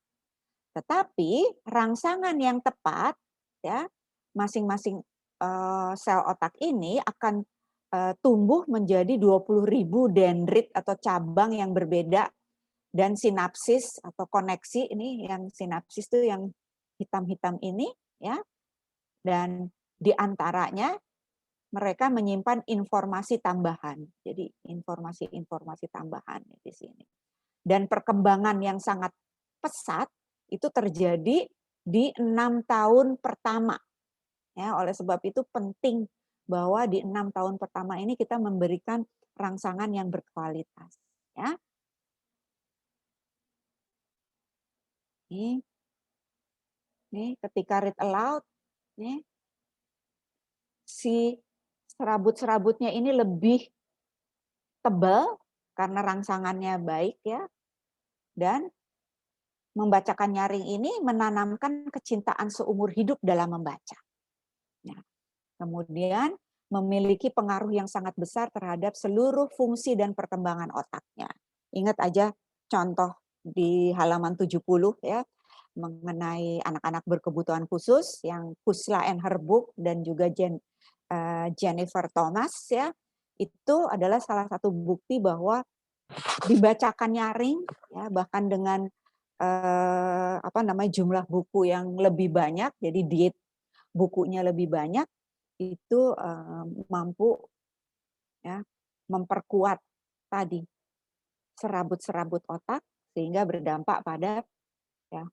Speaker 3: Tetapi rangsangan yang tepat ya, masing-masing sel otak ini akan tumbuh menjadi 20.000 dendrit atau cabang yang berbeda dan sinapsis atau koneksi, ini yang sinapsis itu yang hitam-hitam ini ya. Dan di antaranya mereka menyimpan informasi tambahan. Jadi informasi-informasi tambahan di sini. Dan perkembangan yang sangat pesat itu terjadi di 6 tahun pertama. Ya, oleh sebab itu penting bahwa di 6 tahun pertama ini kita memberikan rangsangan yang berkualitas. Ya. Nih ketika read aloud, nih si serabut-serabutnya ini lebih tebal karena rangsangannya baik ya, dan membacakan nyaring ini menanamkan kecintaan seumur hidup dalam membaca. Nah, kemudian memiliki pengaruh yang sangat besar terhadap seluruh fungsi dan perkembangan otaknya. Ingat aja contoh di halaman 70 ya, mengenai anak-anak berkebutuhan khusus yang Kusla and her book dan juga Jennifer Thomas ya, itu adalah salah satu bukti bahwa dibacakan nyaring ya, bahkan dengan jumlah buku yang lebih banyak, jadi diet bukunya lebih banyak, itu mampu ya memperkuat tadi serabut-serabut otak sehingga berdampak pada ya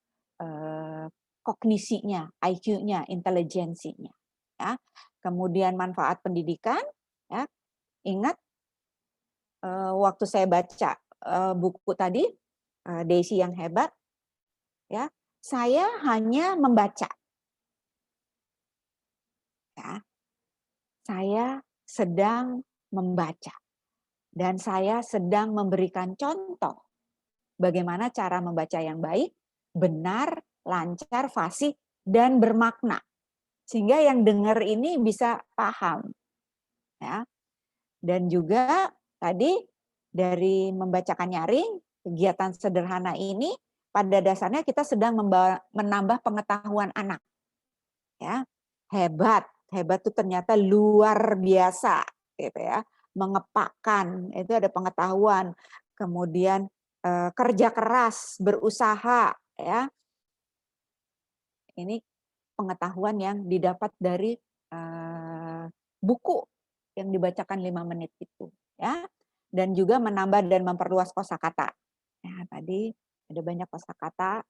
Speaker 3: kognisinya, IQ-nya, intelijensinya. Ya. Kemudian manfaat pendidikan, ya. Ingat waktu saya baca buku tadi Daisy yang hebat, ya, saya hanya membaca. Ya. Saya sedang membaca dan saya sedang memberikan contoh bagaimana cara membaca yang baik, benar, lancar, fasih, dan bermakna. Sehingga yang dengar ini bisa paham. Ya. Dan juga tadi dari membacakan nyaring, kegiatan sederhana ini pada dasarnya kita sedang menambah pengetahuan anak. Ya. Hebat itu ternyata luar biasa gitu ya. Mengepakkan, itu ada pengetahuan. Kemudian kerja keras, berusaha ya. Ini pengetahuan yang didapat dari buku yang dibacakan 5 menit itu ya. Dan juga menambah dan memperluas kosakata. Nah, tadi ada banyak kosakata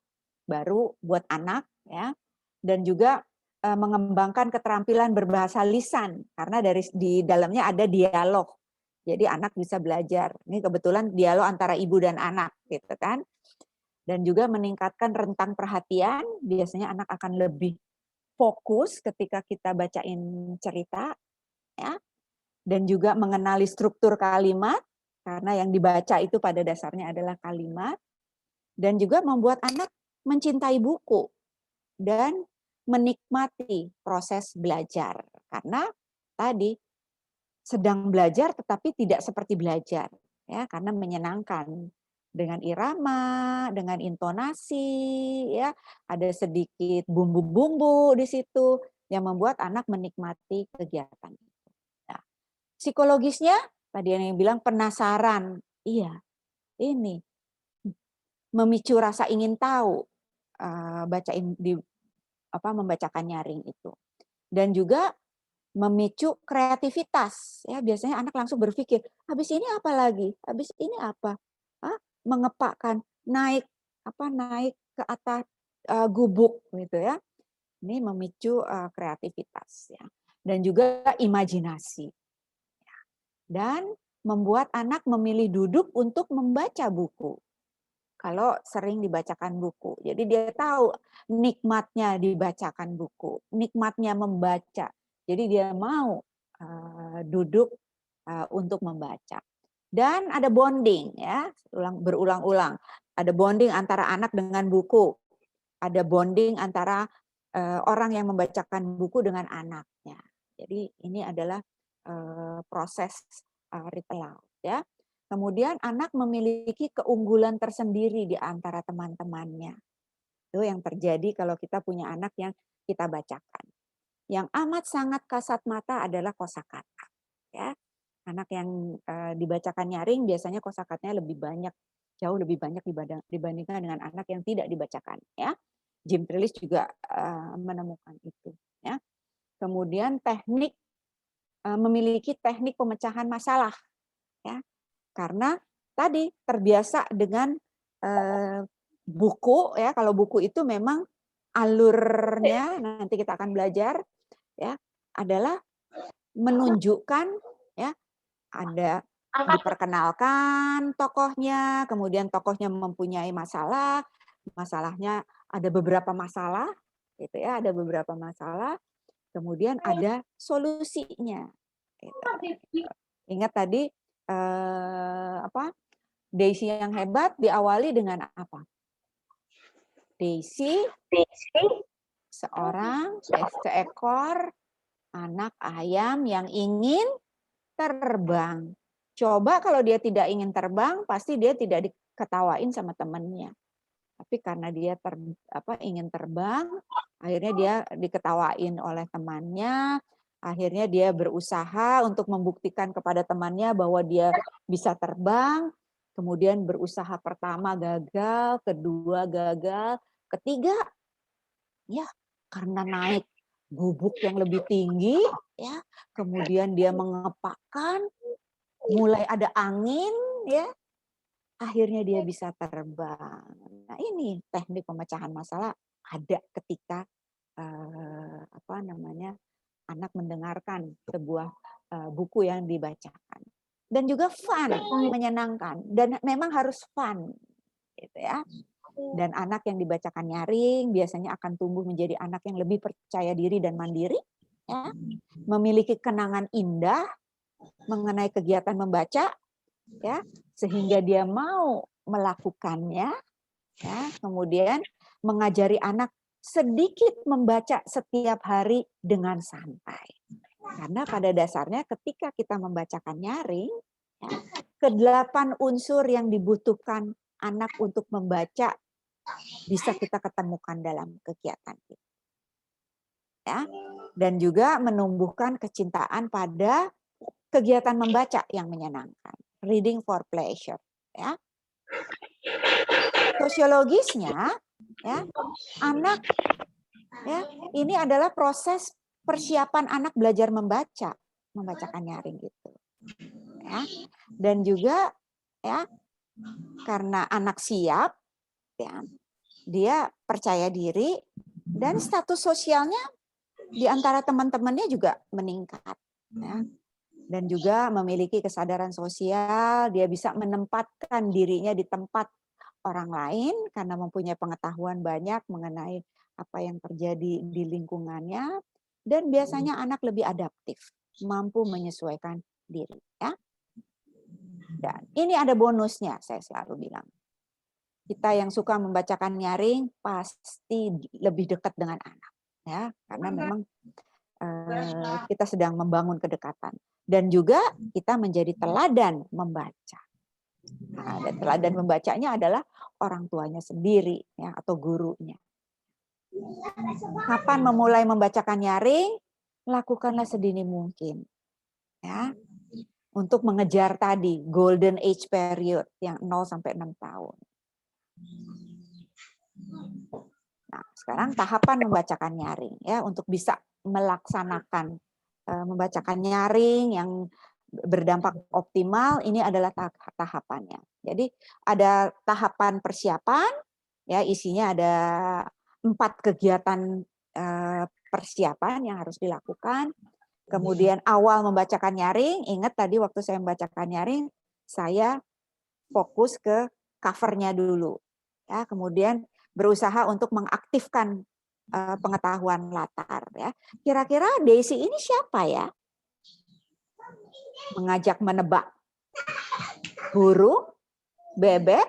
Speaker 3: baru buat anak ya. Dan juga mengembangkan keterampilan berbahasa lisan karena di dalamnya ada dialog. Jadi anak bisa belajar. Ini kebetulan dialog antara ibu dan anak gitu kan. Dan juga meningkatkan rentang perhatian, biasanya anak akan lebih fokus ketika kita bacain cerita ya. Dan juga mengenali struktur kalimat karena yang dibaca itu pada dasarnya adalah kalimat. Dan juga membuat anak mencintai buku dan menikmati proses belajar karena tadi sedang belajar tetapi tidak seperti belajar ya, karena menyenangkan dengan irama, dengan intonasi ya, ada sedikit bumbu-bumbu di situ yang membuat anak menikmati kegiatan itu. Nah, psikologisnya tadi yang bilang penasaran, iya ini memicu rasa ingin tahu, membacakan nyaring itu. Dan juga memicu kreativitas. Ya, biasanya anak langsung berpikir, habis ini apa lagi? Habis ini apa? Mengepakkan, naik ke atas gubuk gitu ya. Ini memicu kreativitas ya. Dan juga imajinasi. Dan membuat anak memilih duduk untuk membaca buku. Kalau sering dibacakan buku. Jadi dia tahu nikmatnya dibacakan buku, nikmatnya membaca. Jadi dia mau duduk untuk membaca. Dan ada bonding ya, berulang-ulang. Ada bonding antara anak dengan buku. Ada bonding antara orang yang membacakan buku dengan anaknya. Jadi ini adalah proses read aloud ya. Kemudian anak memiliki keunggulan tersendiri di antara teman-temannya. Itu yang terjadi kalau kita punya anak yang kita bacakan. Yang amat sangat kasat mata adalah kosakata. Ya. Anak yang dibacakan nyaring biasanya kosakatanya lebih banyak, jauh lebih banyak dibandingkan dengan anak yang tidak dibacakan. Ya. Jim Trelease juga menemukan itu. Ya. Kemudian memiliki teknik pemecahan masalah. Ya. Karena tadi terbiasa dengan buku ya, kalau buku itu memang alurnya nanti kita akan belajar ya, adalah menunjukkan ya, ada diperkenalkan tokohnya, kemudian tokohnya mempunyai masalah, masalahnya ada beberapa masalah gitu ya, ada beberapa masalah, kemudian ada solusinya. Gitu. Ingat tadi Daisy yang hebat diawali dengan apa? Daisy seekor anak ayam yang ingin terbang. Coba kalau dia tidak ingin terbang, pasti dia tidak diketawain sama temannya. Tapi karena dia ingin terbang, akhirnya dia diketawain oleh temannya. Akhirnya dia berusaha untuk membuktikan kepada temannya bahwa dia bisa terbang. Kemudian berusaha pertama gagal, kedua gagal, ketiga ya karena naik gubuk yang lebih tinggi, ya kemudian dia mengepakkan, mulai ada angin, ya akhirnya dia bisa terbang. Nah ini teknik pemecahan masalah ada ketika anak mendengarkan sebuah buku yang dibacakan. Dan juga fun, menyenangkan, dan memang harus fun, gitu ya. Dan anak yang dibacakan nyaring biasanya akan tumbuh menjadi anak yang lebih percaya diri dan mandiri, ya, memiliki kenangan indah mengenai kegiatan membaca, ya, sehingga dia mau melakukannya, ya, kemudian mengajari anak sedikit membaca setiap hari dengan santai. Karena pada dasarnya ketika kita membacakan nyaring, ya, ke-8 unsur yang dibutuhkan anak untuk membaca bisa kita ketemukan dalam kegiatan kita. Ya, dan juga menumbuhkan kecintaan pada kegiatan membaca yang menyenangkan. Reading for pleasure. Ya. Sosiologisnya, ya, anak, ya, ini adalah proses persiapan anak belajar membaca, membacakan nyaring gitu. Ya. Dan juga, ya, karena anak siap, ya, dia percaya diri dan status sosialnya di antara teman-temannya juga meningkat, ya. Dan juga memiliki kesadaran sosial, dia bisa menempatkan dirinya di tempat orang lain karena mempunyai pengetahuan banyak mengenai apa yang terjadi di lingkungannya, dan biasanya anak lebih adaptif, mampu menyesuaikan diri, ya. Dan ini ada bonusnya, saya selalu bilang. Kita yang suka membacakan nyaring pasti lebih dekat dengan anak, ya, karena memang kita sedang membangun kedekatan, dan juga kita menjadi teladan membaca. Nah, dan teladan membacanya adalah orang tuanya sendiri, ya, atau gurunya. Kapan memulai membacakan nyaring? Lakukanlah sedini mungkin, ya, untuk mengejar tadi golden age period yang 0 sampai 6 tahun. Nah, sekarang tahapan membacakan nyaring, ya, untuk bisa melaksanakan membacakan nyaring yang berdampak optimal, ini adalah tahapannya. Jadi ada tahapan persiapan, ya, isinya ada 4 kegiatan persiapan yang harus dilakukan. Kemudian awal membacakan nyaring, ingat tadi waktu saya membacakan nyaring, saya fokus ke covernya dulu, ya, kemudian berusaha untuk mengaktifkan pengetahuan latar, ya. Kira-kira Daisy ini siapa, ya? Mengajak menebak burung, bebek,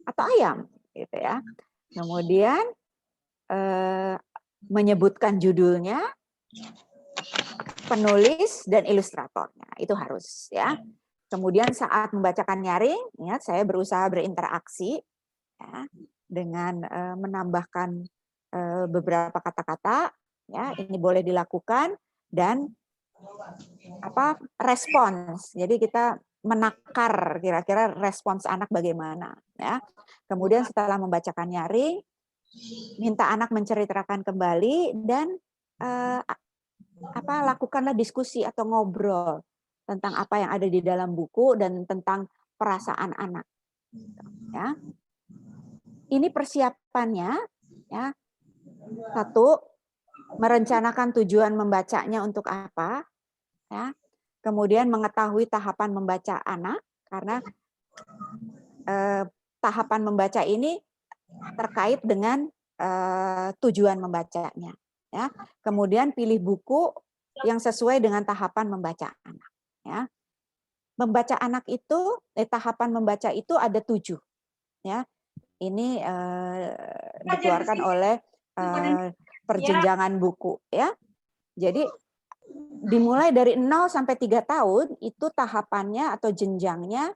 Speaker 3: atau ayam, gitu ya. Kemudian menyebutkan judulnya, penulis dan ilustratornya, itu harus, ya. Kemudian saat membacakan nyaring, ingat saya berusaha berinteraksi, ya, dengan menambahkan beberapa kata-kata, ya, ini boleh dilakukan, dan respons. Jadi kita menakar kira-kira respons anak bagaimana, ya. Kemudian setelah membacakan nyaring, minta anak menceritakan kembali, dan lakukanlah diskusi atau ngobrol tentang apa yang ada di dalam buku dan tentang perasaan anak, ya. Ini persiapannya, ya. 1, merencanakan tujuan membacanya untuk apa, ya. Kemudian mengetahui tahapan membaca anak, karena tahapan membaca ini terkait dengan tujuan membacanya, Ya. Kemudian pilih buku yang sesuai dengan tahapan membaca anak. Ya. Membaca anak itu, tahapan membaca itu ada 7. Ya. Ini dikeluarkan oleh perjenjangan buku. Ya. Jadi dimulai dari 0 sampai 3 tahun itu tahapannya atau jenjangnya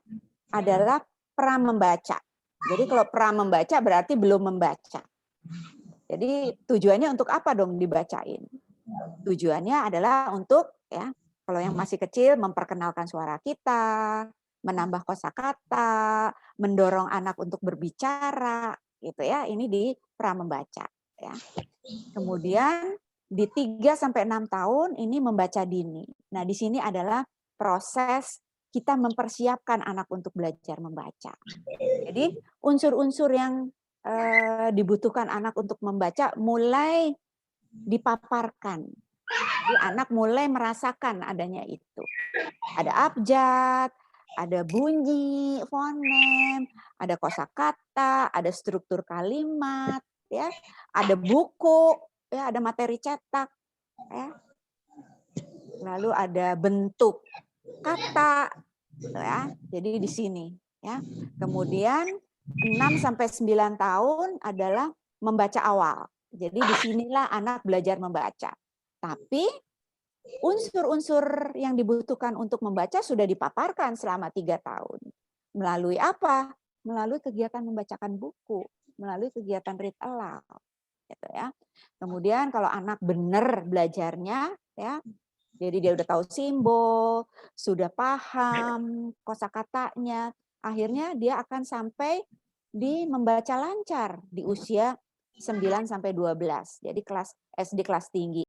Speaker 3: adalah pra membaca. Jadi kalau pra membaca berarti belum membaca. Jadi tujuannya untuk apa dong dibacain? Tujuannya adalah untuk ya, kalau yang masih kecil memperkenalkan suara kita, menambah kosakata, mendorong anak untuk berbicara, gitu ya. Ini di pra membaca ya. Kemudian di 3 sampai 6 tahun ini membaca dini. Nah, di sini adalah proses kita mempersiapkan anak untuk belajar membaca. Jadi unsur-unsur yang dibutuhkan anak untuk membaca mulai dipaparkan. Jadi anak mulai merasakan adanya itu. Ada abjad, ada bunyi, fonem, ada kosakata, ada struktur kalimat, ya, ada buku, ya, ada materi cetak, ya. Lalu ada bentuk kata, ya. Jadi di sini, ya. Kemudian 6 sampai 9 tahun adalah membaca awal. Jadi disinilah anak belajar membaca. Tapi unsur-unsur yang dibutuhkan untuk membaca sudah dipaparkan selama 3 tahun. Melalui apa? Melalui kegiatan membacakan buku, melalui kegiatan read aloud. Gitu ya. Kemudian kalau anak benar belajarnya, ya, jadi dia udah tahu simbol, sudah paham kosakatanya, akhirnya dia akan sampai di membaca lancar di usia 9 sampai 12. Jadi kelas SD kelas tinggi.